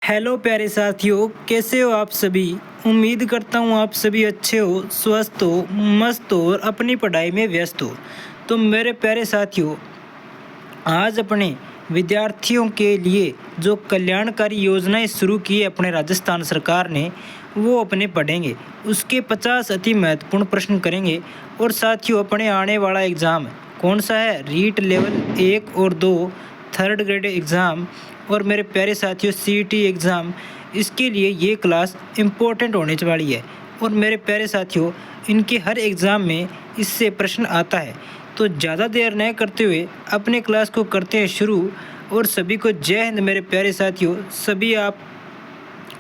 Hello प्यारे साथियों, कैसे हो आप सभी। उम्मीद करता हूँ आप सभी अच्छे हो, स्वस्थ हो, मस्त हो और अपनी पढ़ाई में व्यस्त हो। तो मेरे प्यारे साथियों, आज अपने विद्यार्थियों के लिए जो कल्याणकारी योजनाएं शुरू की है अपने राजस्थान सरकार ने, वो अपने पढ़ेंगे। उसके 50 अति महत्वपूर्ण प्रश्न करेंगे। और साथियों, अपने आने वाला एग्ज़ाम कौन सा है, रीट लेवल 1 और 2 थर्ड ग्रेड एग्ज़ाम और मेरे प्यारे साथियों सीईटी एग्ज़ाम, इसके लिए ये क्लास इम्पोर्टेंट होने वाली है। और मेरे प्यारे साथियों, इनके हर एग्ज़ाम में इससे प्रश्न आता है। तो ज़्यादा देर न करते हुए अपने क्लास को करते हैं शुरू। और सभी को जय हिंद मेरे प्यारे साथियों।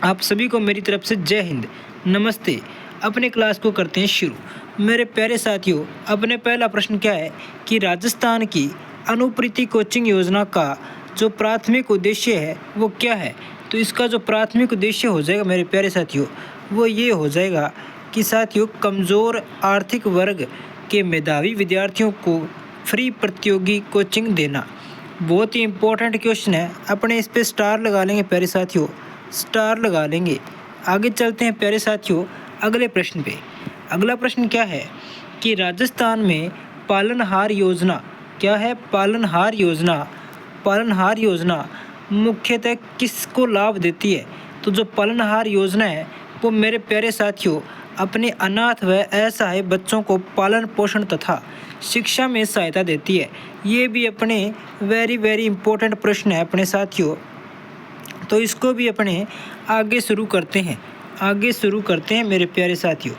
आप सभी को मेरी तरफ से जय हिंद, नमस्ते। अपने क्लास को करते हैं शुरू। मेरे प्यारे साथियों, अपने पहला प्रश्न क्या है कि राजस्थान की अनुप्रीति कोचिंग योजना का जो प्राथमिक उद्देश्य है वो क्या है। तो इसका जो प्राथमिक उद्देश्य हो जाएगा मेरे प्यारे साथियों, वो ये हो जाएगा कि साथियों, कमज़ोर आर्थिक वर्ग के मेधावी विद्यार्थियों को फ्री प्रतियोगी कोचिंग देना। बहुत ही इम्पोर्टेंट क्वेश्चन है, अपने इस पे स्टार लगा लेंगे प्यारे साथियों, स्टार लगा लेंगे। आगे चलते हैं प्यारे साथियों अगले प्रश्न पे। अगला प्रश्न क्या है कि राजस्थान में पालनहार योजना क्या है। पालनहार योजना मुख्यतः किसको लाभ देती है। तो जो पालनहार योजना है वो मेरे प्यारे साथियों अपने अनाथ व असहाय बच्चों को पालन पोषण तथा शिक्षा में सहायता देती है। ये भी अपने वेरी इम्पोर्टेंट प्रश्न है अपने साथियों। तो इसको भी अपने आगे शुरू करते हैं मेरे प्यारे साथियों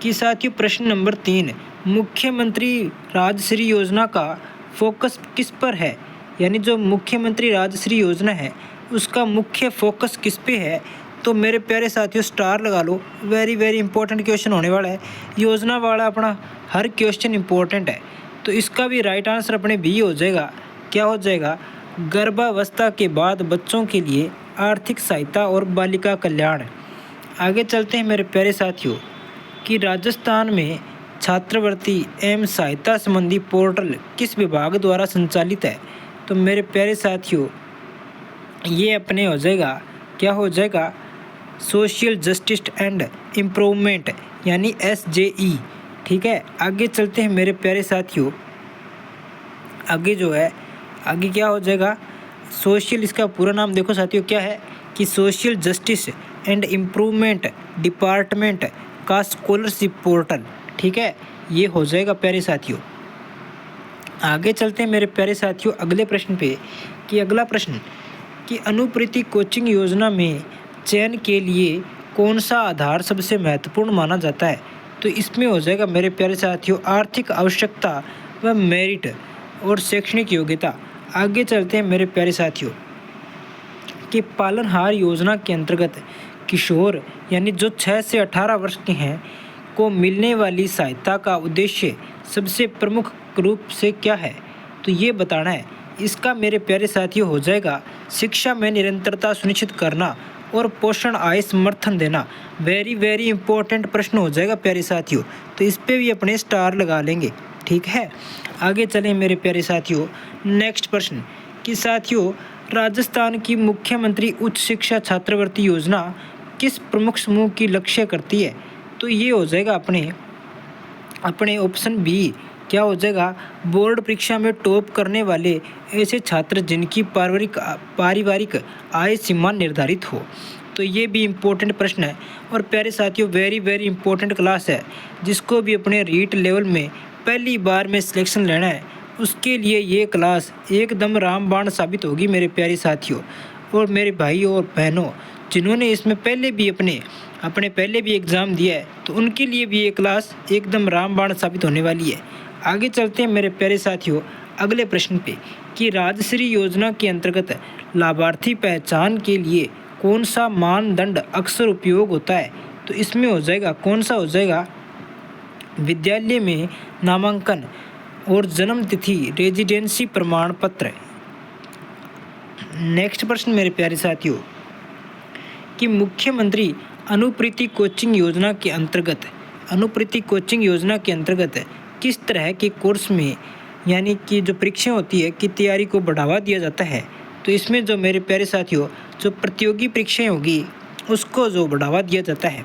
कि साथियों प्रश्न नंबर 3, मुख्यमंत्री राजश्री योजना का फोकस किस पर है। यानी जो मुख्यमंत्री राजश्री योजना है उसका मुख्य फोकस किस पे है। तो मेरे प्यारे साथियों स्टार लगा लो, वेरी इंपॉर्टेंट क्वेश्चन होने वाला है। योजना वाला अपना हर क्वेश्चन इंपॉर्टेंट है। तो इसका भी राइट आंसर अपने बी हो जाएगा। क्या हो जाएगा, गर्भावस्था के बाद बच्चों के लिए आर्थिक सहायता और बालिका कल्याण। आगे चलते हैं मेरे प्यारे साथियों कि राजस्थान में छात्रवृत्ति एवं सहायता संबंधी पोर्टल किस विभाग द्वारा संचालित है। तो मेरे प्यारे साथियों ये अपने हो जाएगा, क्या हो जाएगा, सोशल जस्टिस एंड इम्प्रूवमेंट यानी SJE। ठीक है, आगे चलते हैं मेरे प्यारे साथियों। आगे क्या हो जाएगा, सोशल, इसका पूरा नाम देखो साथियों क्या है कि social justice and improvement department का स्कॉलरशिप पोर्टल। ठीक है, ये हो जाएगा प्यारे साथियों। आगे चलते हैं मेरे प्यारे साथियों अगले प्रश्न पे कि अगला प्रश्न कि अनुप्रीति कोचिंग योजना में चयन के लिए कौन सा आधार सबसे महत्वपूर्ण माना जाता है। तो इसमें हो जाएगा मेरे प्यारे साथियों आर्थिक आवश्यकता व मेरिट और शैक्षणिक योग्यता। आगे चलते हैं मेरे प्यारे साथियों कि पालनहार योजना के अंतर्गत किशोर यानी जो 6 से 18 वर्ष के हैं को मिलने वाली सहायता का उद्देश्य सबसे प्रमुख रूप से क्या है। तो ये बताना है। इसका मेरे प्यारे साथियों हो जाएगा शिक्षा में निरंतरता सुनिश्चित करना और पोषण आय समर्थन देना। वेरी इंपॉर्टेंट प्रश्न हो जाएगा प्यारे साथियों। तो इस पे भी अपने स्टार लगा लेंगे। ठीक है, आगे चलें मेरे प्यारे साथियों नेक्स्ट प्रश्न कि साथियों राजस्थान की मुख्यमंत्री उच्च शिक्षा छात्रवृत्ति योजना किस प्रमुख समूह की लक्ष्य करती है। तो ये हो जाएगा अपने ऑप्शन बी। क्या हो जाएगा, बोर्ड परीक्षा में टॉप करने वाले ऐसे छात्र जिनकी पारिवारिक आय सीमा निर्धारित हो। तो ये भी इम्पोर्टेंट प्रश्न है। और प्यारे साथियों वेरी इंपॉर्टेंट क्लास है, जिसको भी अपने रीट लेवल में पहली बार में सिलेक्शन लेना है उसके लिए ये क्लास एकदम रामबाण साबित होगी मेरे प्यारे साथियों। और मेरे भाइयों और बहनों जिन्होंने इसमें पहले भी पहले भी एग्ज़ाम दिया है, तो उनके लिए भी ये क्लास एकदम रामबाण साबित होने वाली है। आगे चलते हैं मेरे प्यारे साथियों अगले प्रश्न पे कि राजश्री योजना के अंतर्गत लाभार्थी पहचान के लिए कौन सा मानदंड अक्सर उपयोग होता है। तो इसमें हो जाएगा, कौन सा हो जाएगा, विद्यालय में नामांकन और जन्म तिथि रेजिडेंसी प्रमाण पत्र। नेक्स्ट प्रश्न मेरे प्यारे साथियों कि मुख्यमंत्री अनुप्रीति कोचिंग योजना के अंतर्गत किस तरह के कोर्स में यानी कि जो परीक्षा होती है की तैयारी को बढ़ावा दिया जाता है। तो इसमें जो मेरे प्यारे साथियों जो प्रतियोगी परीक्षाएं होगी उसको जो बढ़ावा दिया जाता है।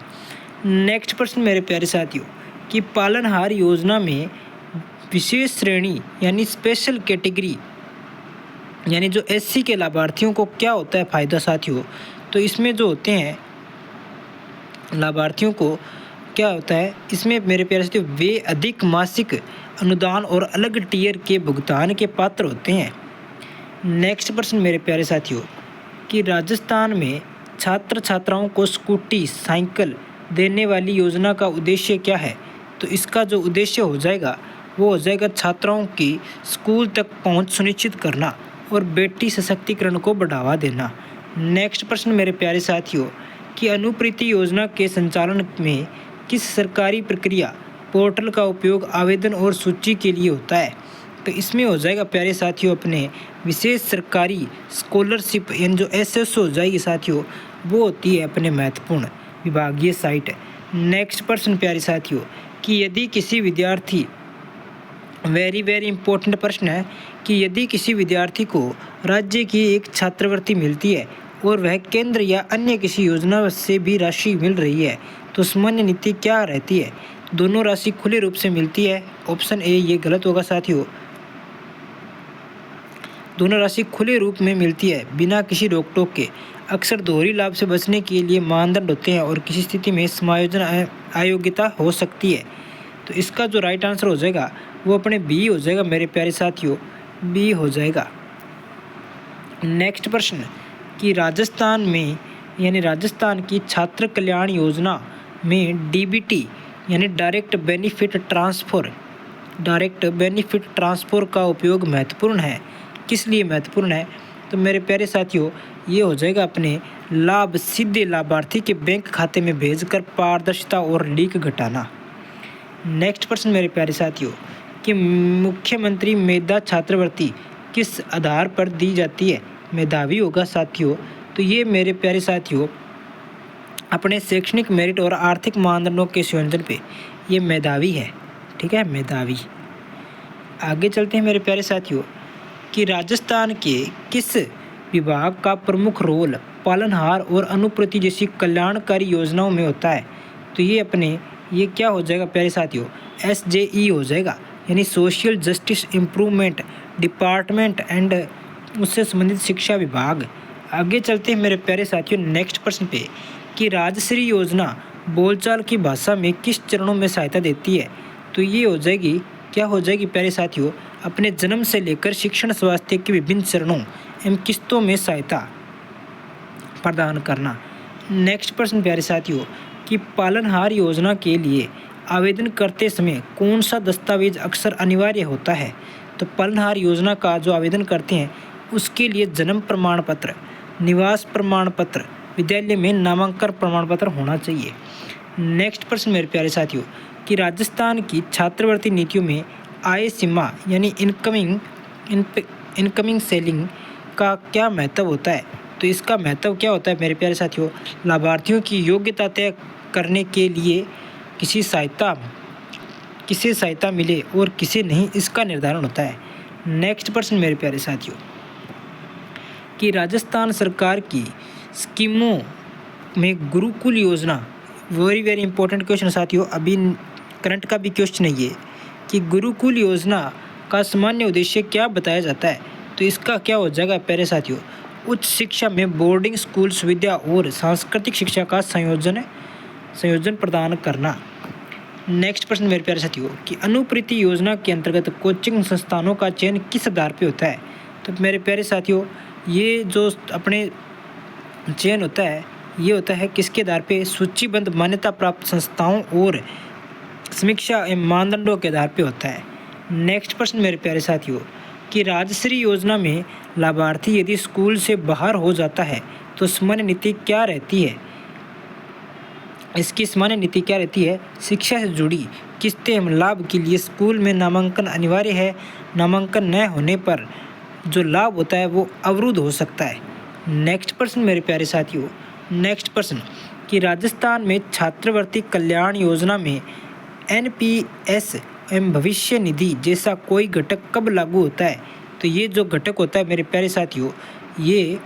नेक्स्ट प्रश्न मेरे प्यारे साथियों कि पालनहार योजना में विशेष श्रेणी यानी स्पेशल कैटेगरी यानी जो एससी के लाभार्थियों को क्या होता है फ़ायदा साथियों। तो इसमें जो होते हैं लाभार्थियों को क्या होता है, इसमें मेरे प्यारे साथियों वे अधिक मासिक अनुदान और अलग टियर के भुगतान के पात्र होते हैं। नेक्स्ट प्रश्न मेरे प्यारे साथियों कि राजस्थान में छात्र छात्राओं को स्कूटी साइकिल देने वाली योजना का उद्देश्य क्या है। तो इसका जो उद्देश्य हो जाएगा वो हो जाएगा छात्राओं की स्कूल तक पहुंच सुनिश्चित करना और बेटी सशक्तिकरण को बढ़ावा देना। नेक्स्ट प्रश्न मेरे प्यारे साथियों कि अनुप्रीति योजना के संचालन में किस सरकारी प्रक्रिया पोर्टल का उपयोग आवेदन और सूची के लिए होता है। तो इसमें हो जाएगा प्यारे साथियों अपने विशेष सरकारी स्कॉलरशिप यानी जो एसएस हो जाएगी साथियों, वो होती है अपने महत्वपूर्ण विभागीय साइट। नेक्स्ट प्रश्न प्यारे साथियों कि यदि किसी विद्यार्थी वेरी इंपॉर्टेंट प्रश्न है कि यदि किसी विद्यार्थी को राज्य की एक छात्रवृत्ति मिलती है और वह केंद्र या अन्य किसी योजना से भी राशि मिल रही है तो सामान्य नीति क्या रहती है। दोनों राशि खुले रूप से मिलती है, ऑप्शन ए ये गलत होगा साथियों। दोनों राशि खुले रूप में मिलती है बिना किसी रोक टोक के। अक्सर दोहरी लाभ से बचने के लिए मानदंड होते हैं और किसी स्थिति में समायोजन अयोग्यता हो सकती है। तो इसका जो राइट आंसर हो जाएगा वो अपने बी हो जाएगा मेरे प्यारे साथियों, बी हो जाएगा। नेक्स्ट प्रश्न कि राजस्थान में यानी राजस्थान की छात्र कल्याण योजना में डीबीटी यानी डायरेक्ट बेनिफिट ट्रांसफ़र का उपयोग महत्वपूर्ण है। किस लिए महत्वपूर्ण है। तो मेरे प्यारे साथियों ये हो जाएगा अपने लाभ सीधे लाभार्थी के बैंक खाते में भेजकर पारदर्शिता और लीक घटाना। नेक्स्ट प्रश्न मेरे प्यारे साथियों कि मुख्यमंत्री मेधा छात्रवृत्ति किस आधार पर दी जाती है। मेधावी होगा साथियों। तो ये मेरे प्यारे साथियों अपने शैक्षणिक मेरिट और आर्थिक मानदंडों के संयोजन पे ये मेधावी है, ठीक है, मेधावी। आगे चलते हैं मेरे प्यारे साथियों कि राजस्थान के किस विभाग का प्रमुख रोल पालनहार और अनुप्रति जैसी कल्याणकारी योजनाओं में होता है। तो ये क्या हो जाएगा प्यारे साथियों, SJE हो जाएगा यानी social justice improvement department and उससे संबंधित शिक्षा विभाग। आगे चलते हैं मेरे प्यारे साथियों नेक्स्ट प्रश्न पे कि राजश्री योजना बोलचाल की भाषा में किस चरणों में सहायता देती है। तो ये हो जाएगी क्या हो जाएगी प्यारे साथियों अपने जन्म से लेकर शिक्षण स्वास्थ्य के विभिन्न चरणों एवं किस्तों में सहायता प्रदान करना। नेक्स्ट प्रश्न प्यारे साथियों कि पालनहार योजना के लिए आवेदन करते समय कौन सा दस्तावेज अक्सर अनिवार्य होता है। तो पालनहार योजना का जो आवेदन करते हैं उसके लिए जन्म प्रमाण पत्र, निवास प्रमाण पत्र, विद्यालय में नामांकन प्रमाण पत्र होना चाहिए। नेक्स्ट प्रश्न मेरे प्यारे साथियों कि राजस्थान की छात्रवृत्ति नीतियों में आय सीमा यानी इनकमिंग सेलिंग का क्या महत्व होता है। तो इसका महत्व क्या होता है मेरे प्यारे साथियों, लाभार्थियों की योग्यता तय करने के लिए किसे सहायता मिले और किसे नहीं, इसका निर्धारण होता है। नेक्स्ट प्रश्न मेरे प्यारे साथियों कि राजस्थान सरकार की स्कीमों में गुरुकुल योजना, वेरी इंपॉर्टेंट क्वेश्चन साथियों, अभी करंट का भी क्वेश्चन है ये कि गुरुकुल योजना का सामान्य उद्देश्य क्या बताया जाता है। तो इसका क्या हो जाएगा प्यारे साथियों, उच्च शिक्षा में बोर्डिंग स्कूल सुविधा और सांस्कृतिक शिक्षा का संयोजन प्रदान करना। नेक्स्ट प्रश्न मेरे प्यारे साथियों कि अनुप्रीति योजना के अंतर्गत कोचिंग संस्थानों का चयन किस आधार पर होता है। तो मेरे प्यारे साथियों ये जो अपने चयन होता है ये होता है किसके आधार पे, सूचीबद्ध मान्यता प्राप्त संस्थाओं और समीक्षा एवं मानदंडों के आधार पे होता है। नेक्स्ट प्रश्न मेरे प्यारे साथियों कि राजश्री योजना में लाभार्थी यदि स्कूल से बाहर हो जाता है तो सामान्य नीति क्या रहती है। इसकी सामान्य नीति क्या रहती है, शिक्षा से जुड़ी किस्तें एवं लाभ के लिए स्कूल में नामांकन अनिवार्य है। नामांकन न होने पर जो लाभ होता है वो अवरुद्ध हो सकता है। नेक्स्ट प्रश्न मेरे प्यारे साथियों नेक्स्ट प्रश्न कि राजस्थान में छात्रवृत्ति कल्याण योजना में NPS एवं भविष्य निधि जैसा कोई घटक कब लागू होता है। तो ये जो घटक होता है मेरे प्यारे साथियों ये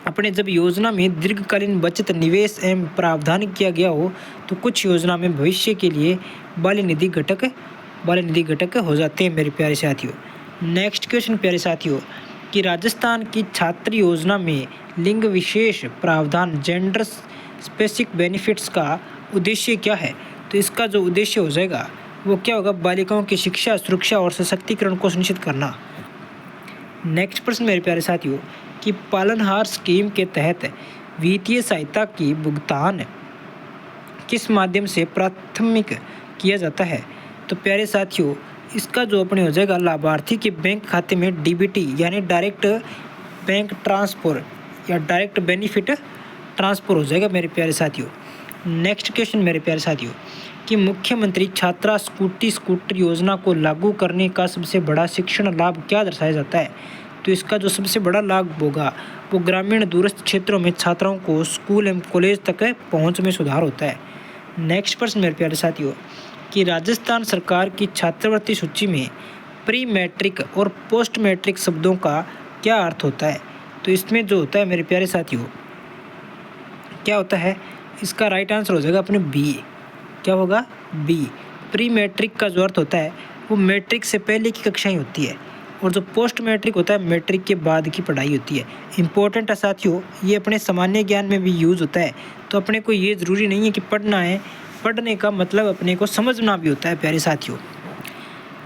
अपने जब योजना में दीर्घकालीन बचत निवेश एवं प्रावधान किया गया हो तो कुछ योजना में भविष्य के लिए बाल्य निधि घटक हो जाते हैं मेरे प्यारे साथियों। नेक्स्ट क्वेश्चन प्यारे साथियों कि राजस्थान की छात्र योजना में लिंग विशेष प्रावधान जेंडर स्पेसिफिक बेनिफिट्स का उद्देश्य क्या है? तो इसका जो उद्देश्य हो जाएगा वो क्या होगा? बालिकाओं की शिक्षा, सुरक्षा और सशक्तिकरण को सुनिश्चित करना। नेक्स्ट प्रश्न मेरे प्यारे साथियों कि पालनहार स्कीम के तहत वित्तीय सहायता की भुगतान किस माध्यम से प्राथमिक किया जाता है? तो प्यारे साथियों इसका जो अपने हो जाएगा लाभार्थी के बैंक खाते में डीबीटी यानी डायरेक्ट बैंक ट्रांसफर या डायरेक्ट बेनिफिट ट्रांसफर हो जाएगा मेरे प्यारे साथियों। नेक्स्ट क्वेश्चन मेरे प्यारे साथियों कि मुख्यमंत्री छात्रा स्कूटर योजना को लागू करने का सबसे बड़ा शिक्षण लाभ क्या दर्शाया जाता है? तो इसका जो सबसे बड़ा लाभ होगा वो ग्रामीण दूरस्थ क्षेत्रों में छात्राओं को स्कूल एवं कॉलेज तक पहुंच में सुधार होता है। नेक्स्ट प्रश्न मेरे प्यारे साथियों कि राजस्थान सरकार की छात्रवृत्ति सूची में प्री मैट्रिक और पोस्ट मैट्रिक शब्दों का क्या अर्थ होता है? तो इसमें जो होता है मेरे प्यारे साथियों क्या होता है? इसका राइट आंसर हो जाएगा अपने बी। क्या होगा? बी। प्री मैट्रिक का जो अर्थ होता है वो मैट्रिक से पहले की कक्षाएं होती है और जो पोस्ट मैट्रिक होता है मैट्रिक के बाद की पढ़ाई होती है। इंपॉर्टेंट है साथियों, ये अपने सामान्य ज्ञान में भी यूज़ होता है, तो अपने को ये ज़रूरी नहीं है कि पढ़ना है, पढ़ने का मतलब अपने को समझना भी होता है प्यारे साथियों।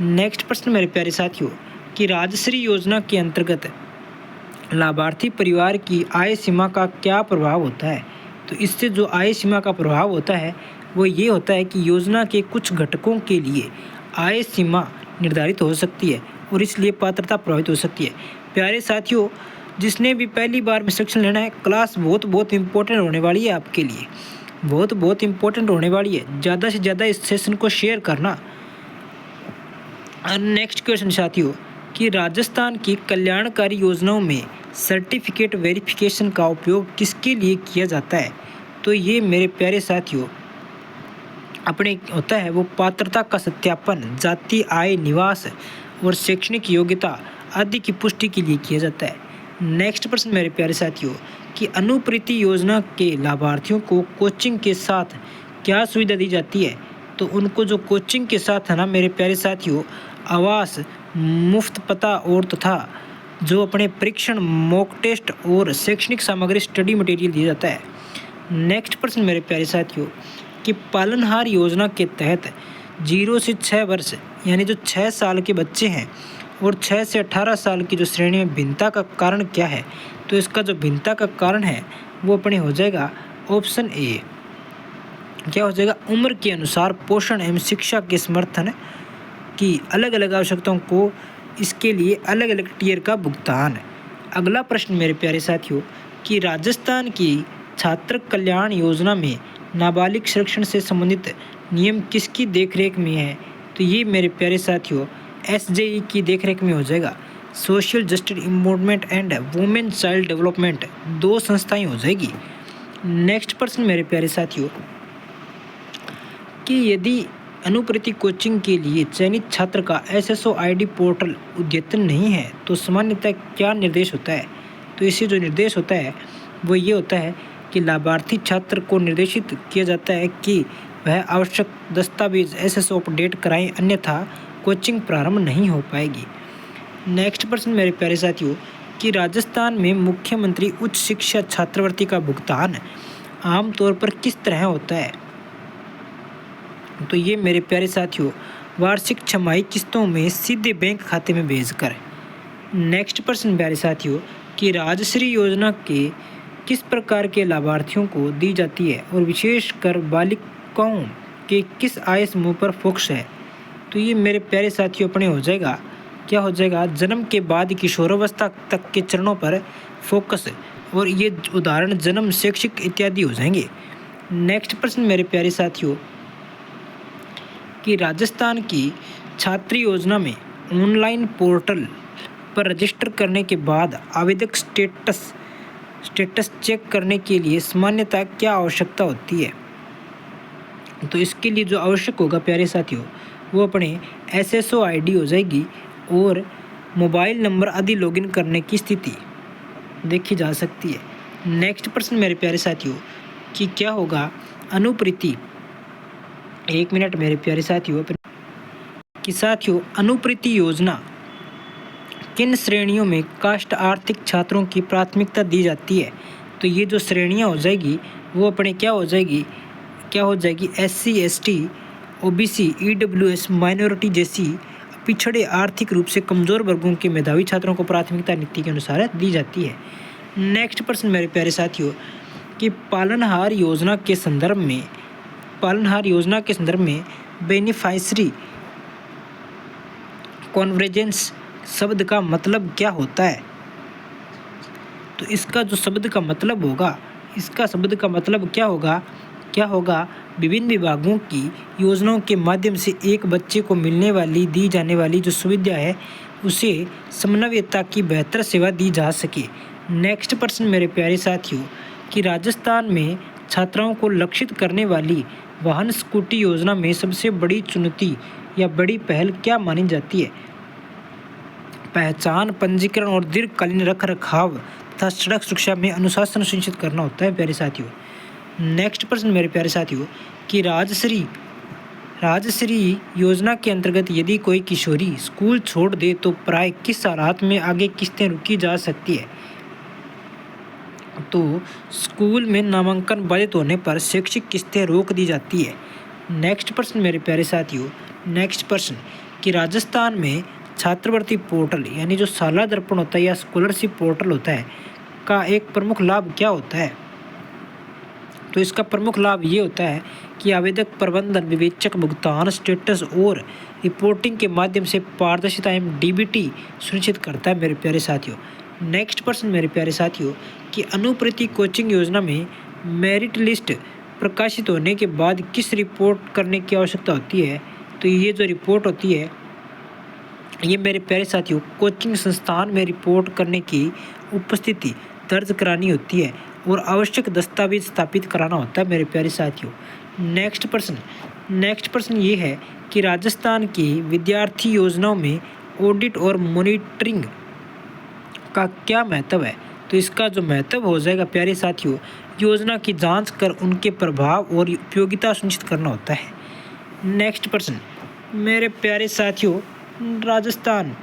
नेक्स्ट प्रश्न मेरे प्यारे साथियों कि राजश्री योजना के अंतर्गत लाभार्थी परिवार की आय सीमा का क्या प्रभाव होता है? तो इससे जो आय सीमा का प्रभाव होता है वो ये होता है कि योजना के कुछ घटकों के लिए आय सीमा निर्धारित हो सकती है और इसलिए पात्रता प्रभावित हो सकती है। प्यारे साथियों जिसने भी पहली बार में सेक्शन लेना है, क्लास बहुत इंपॉर्टेंट होने वाली है आपके लिए, बहुत इंपॉर्टेंट होने वाली है। ज़्यादा से ज़्यादा इस सेशन को शेयर करना। नेक्स्ट क्वेश्चन साथियों कि राजस्थान की कल्याणकारी योजनाओं में सर्टिफिकेट वेरिफिकेशन का उपयोग किसके लिए किया जाता है? तो ये मेरे प्यारे साथियों अपने होता है वो पात्रता का सत्यापन, जाति, आय, निवास और शैक्षणिक योग्यता आदि की पुष्टि के लिए किया जाता है। नेक्स्ट प्रश्न मेरे प्यारे साथियों कि अनुप्रीति योजना के लाभार्थियों को कोचिंग के साथ क्या सुविधा दी जाती है? तो उनको जो कोचिंग के साथ है ना मेरे प्यारे साथियों आवास, मुफ्त पता और तथा जो अपने परीक्षण, मॉक टेस्ट और शैक्षणिक सामग्री स्टडी मटेरियल दिया जाता है। नेक्स्ट प्रश्न मेरे प्यारे साथियों कि पालनहार योजना के तहत 0 से 6 वर्ष यानी जो 6 साल के बच्चे हैं और 6 से 18 साल की जो श्रेणी में भिन्नता का कारण क्या है? तो इसका जो भिन्नता का कारण है वो अपने हो जाएगा ऑप्शन ए। क्या हो जाएगा? उम्र के अनुसार पोषण एवं शिक्षा के समर्थन की अलग अलग आवश्यकताओं को इसके लिए अलग अलग टियर का भुगतान। अगला प्रश्न मेरे प्यारे साथियों कि राजस्थान की छात्र कल्याण योजना में नाबालिग संरक्षण से संबंधित नियम किसकी देखरेख में है? तो ये मेरे प्यारे साथियों SJE की देखरेख में हो जाएगा। Social justice improvement and women child development 2 संस्थाएं हो जाएगी। नेक्स्ट प्रश्न मेरे प्यारे साथियों कि यदि अनुप्रीति कोचिंग के लिए चयनित छात्र का SSO ID पोर्टल अद्यतन नहीं है तो सामान्यतः क्या निर्देश होता है? तो इससे जो निर्देश होता है वो ये होता है कि लाभार्थी छात्र को निर्देशित किया जाता है कि वह आवश्यक दस्तावेज SSO अपडेट कराएं, अन्यथा कोचिंग प्रारंभ नहीं हो पाएगी। नेक्स्ट प्रश्न मेरे प्यारे साथियों कि राजस्थान में मुख्यमंत्री उच्च शिक्षा छात्रवृत्ति का भुगतान आमतौर पर किस तरह होता है? तो ये मेरे प्यारे साथियों वार्षिक छमाही किस्तों में सीधे बैंक खाते में भेजकर। नेक्स्ट प्रश्न प्यारे साथियों कि राजश्री योजना के किस प्रकार के लाभार्थियों को दी जाती है और विशेषकर बालिकाओं के किस आय समूह पर फोकस है? तो ये मेरे प्यारे साथियों अपने हो जाएगा क्या हो जाएगा? जन्म के बाद किशोरावस्था तक के चरणों पर फोकस और ये उदाहरण जन्म, शैक्षिक इत्यादि हो जाएंगे। नेक्स्ट प्रश्न मेरे प्यारे साथियों कि राजस्थान की छात्र योजना में ऑनलाइन पोर्टल पर रजिस्टर करने के बाद आवेदक स्टेटस चेक करने के लिए सामान्यतः क्या आवश्यकता होती है? तो इसके लिए जो आवश्यक होगा प्यारे साथियों वो अपने SSO ID हो जाएगी और मोबाइल नंबर आदि लॉगिन करने की स्थिति देखी जा सकती है। नेक्स्ट प्रश्न मेरे प्यारे साथियों कि क्या होगा अनुप्रीति, 1 मिनट मेरे प्यारे साथियों, कि साथियों अनुप्रीति योजना किन श्रेणियों में कास्ट आर्थिक छात्रों की प्राथमिकता दी जाती है। तो ये जो श्रेणियाँ हो जाएगी वो अपने क्या हो जाएगी SC ST OBC EWS minority जैसी पिछड़े आर्थिक रूप से कमज़ोर वर्गों के मेधावी छात्रों को प्राथमिकता नीति के अनुसार दी जाती है। नेक्स्ट प्रश्न मेरे प्यारे साथियों कि पालनहार योजना के संदर्भ में बेनिफिशियरी कॉन्वर्जेंस शब्द का मतलब क्या होता है। तो इसका जो शब्द का मतलब क्या होगा विभिन्न विभागों की योजनाओं के माध्यम से एक बच्चे को दी जाने वाली जो सुविधा है उसे समन्वयता की बेहतर सेवा दी जा सके। नेक्स्ट प्रश्न मेरे प्यारे साथियों कि राजस्थान में छात्राओं को लक्षित करने वाली वाहन स्कूटी योजना में सबसे बड़ी चुनौती या बड़ी पहल क्या मानी जाती है। पहचान, पंजीकरण और दीर्घकालीन रखरखाव तथा सड़क सुरक्षा में अनुशासन सुनिश्चित करना होता है प्यारे साथियों। नेक्स्ट प्रश्न मेरे प्यारे साथियों कि राजश्री योजना के अंतर्गत यदि कोई किशोरी स्कूल छोड़ दे तो प्राय किस हालात में आगे किस्तें रुकी जा सकती है। तो स्कूल में नामांकन बाधित होने पर शैक्षिक किस्तें रोक दी जाती है। नेक्स्ट प्रश्न मेरे प्यारे साथियों कि राजस्थान में छात्रवृत्ति पोर्टल यानी जो साला दर्पण होता है या स्कॉलरशिप पोर्टल होता है का एक प्रमुख लाभ क्या होता है। तो इसका प्रमुख लाभ ये होता है कि आवेदक प्रबंधन, विवेचक, भुगतान स्टेटस और रिपोर्टिंग के माध्यम से पारदर्शिता एवं DBT सुनिश्चित करता है मेरे प्यारे साथियों। नेक्स्ट प्रश्न मेरे प्यारे साथियों कि अनुप्रीति कोचिंग योजना में मेरिट लिस्ट प्रकाशित होने के बाद किस रिपोर्ट करने की आवश्यकता होती है। तो ये जो रिपोर्ट होती है ये मेरे प्यारे साथियों कोचिंग संस्थान में रिपोर्ट करने की उपस्थिति दर्ज करानी होती है और आवश्यक दस्तावेज स्थापित कराना होता है मेरे प्यारे साथियों। नेक्स्ट प्रश्न ये है कि राजस्थान की विद्यार्थी योजनाओं में ऑडिट और मॉनिटरिंग का क्या महत्व है। तो इसका जो महत्व हो जाएगा प्यारे साथियों योजना की जांच कर उनके प्रभाव और उपयोगिता सुनिश्चित करना होता है। नेक्स्ट प्रश्न मेरे प्यारे साथियों राजस्थान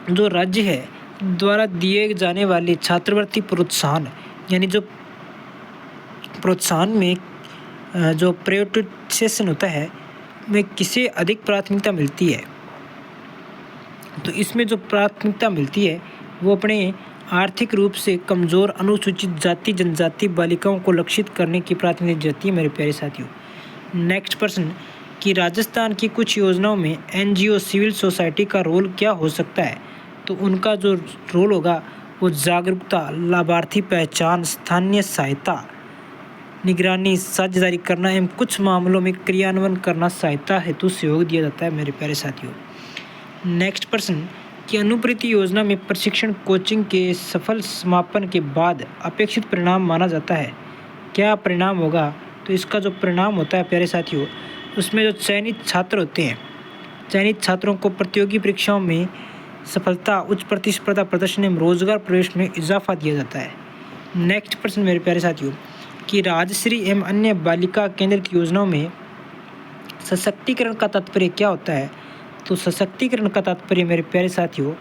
जो राज्य है द्वारा दिए जाने वाले छात्रवृत्ति प्रोत्साहन यानी जो प्रोत्साहन में जो प्रायोरिटाइजेशन होता है में किसे अधिक प्राथमिकता मिलती है। तो इसमें जो प्राथमिकता मिलती है वो अपने आर्थिक रूप से कमज़ोर अनुसूचित जाति जनजाति बालिकाओं को लक्षित करने की प्राथमिकता दी जाती है मेरे प्यारे साथियों। नेक्स्ट प्रश्न कि राजस्थान की कुछ योजनाओं में NGO सिविल सोसाइटी का रोल क्या हो सकता है। तो उनका जो रोल होगा वो जागरूकता, लाभार्थी पहचान, स्थानीय सहायता, निगरानी, साझेदारी करना एवं कुछ मामलों में क्रियान्वयन करना सहायता हेतु सहयोग दिया जाता है मेरे प्यारे साथियों। नेक्स्ट प्रश्न कि अनुप्रीति योजना में प्रशिक्षण कोचिंग के सफल समापन के बाद अपेक्षित परिणाम माना जाता है। क्या परिणाम होगा। तो इसका जो परिणाम होता है प्यारे साथियों उसमें जो चयनित छात्र होते हैं चयनित छात्रों को प्रतियोगी परीक्षाओं में सफलता, उच्च प्रतिस्पर्धा प्रदर्शन एवं रोजगार प्रवेश में इजाफा दिया जाता है। नेक्स्ट प्रश्न मेरे प्यारे साथियों कि राजश्री एवं अन्य बालिका केंद्रित योजनाओं में सशक्तिकरण का तात्पर्य क्या होता है। तो सशक्तिकरण का तात्पर्य मेरे प्यारे साथियों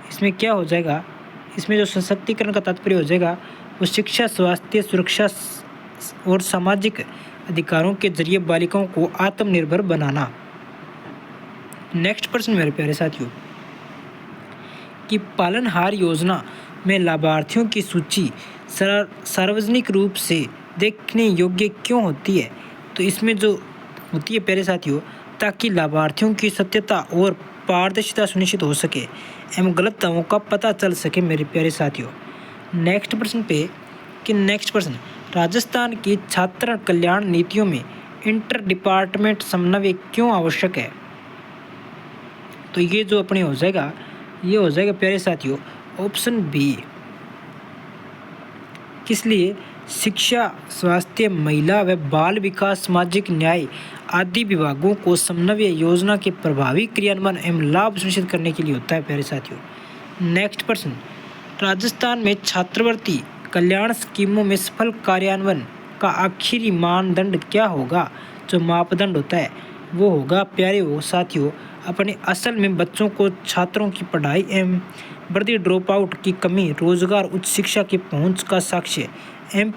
इसमें क्या हो जाएगा, इसमें जो सशक्तिकरण का तात्पर्य हो जाएगा वो शिक्षा, स्वास्थ्य, सुरक्षा और सामाजिक अधिकारों के जरिए बालिकाओं को आत्मनिर्भर बनाना। नेक्स्ट प्रश्न मेरे प्यारे साथियों कि पालनहार योजना में लाभार्थियों की सूची सार्वजनिक रूप से देखने योग्य क्यों होती है। तो इसमें जो होती है प्यारे साथियों ताकि लाभार्थियों की सत्यता और पारदर्शिता सुनिश्चित हो सके एवं गलत दावों का पता चल सके मेरे प्यारे साथियों। नेक्स्ट प्रश्न राजस्थान की छात्र कल्याण नीतियों में इंटर डिपार्टमेंट समन्वय क्यों आवश्यक है। तो ये जो अपने हो जाएगा ये हो जाएगा प्यारे साथियों ऑप्शन बी। किस लिए। शिक्षा, स्वास्थ्य, महिला व बाल विकास, सामाजिक न्याय आदि विभागों को समन्वय योजना के प्रभावी क्रियान्वयन एवं लाभ सुनिश्चित करने के लिए होता है प्यारे साथियों। नेक्स्ट प्रश्न राजस्थान में छात्रवृत्ति कल्याण स्कीमों में सफल कार्यान्वयन का आखिरी मानदंड क्या होगा? जो मापदंड होता है वो होगा प्यारे हो साथियों, अपने असल में बच्चों को छात्रों की पढ़ाई एवं बढ़ती ड्रॉप आउट की कमी, रोजगार, उच्च शिक्षा की पहुंच का साक्ष्य एवं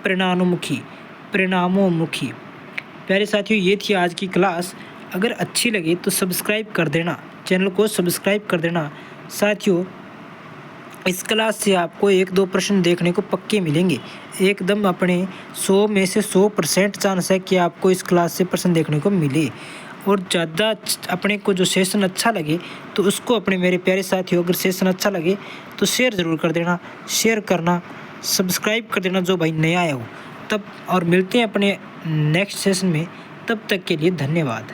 परिणामोन्मुखी। प्यारे साथियों, ये थी आज की क्लास। अगर अच्छी लगे तो सब्सक्राइब कर देना, चैनल को सब्सक्राइब कर देना। साथियों, इस क्लास से आपको 1-2 प्रश्न देखने को पक्के मिलेंगे। एकदम अपने 100 में से 100% चांस है कि आपको इस क्लास से प्रश्न देखने को मिले। और ज़्यादा अपने को जो सेशन अच्छा लगे तो उसको अपने मेरे प्यारे साथियों, अगर सेशन अच्छा लगे तो शेयर ज़रूर कर देना, शेयर करना, सब्सक्राइब कर देना जो भाई नया आया हो तब। और मिलते हैं अपने नेक्स्ट सेशन में, तब तक के लिए धन्यवाद।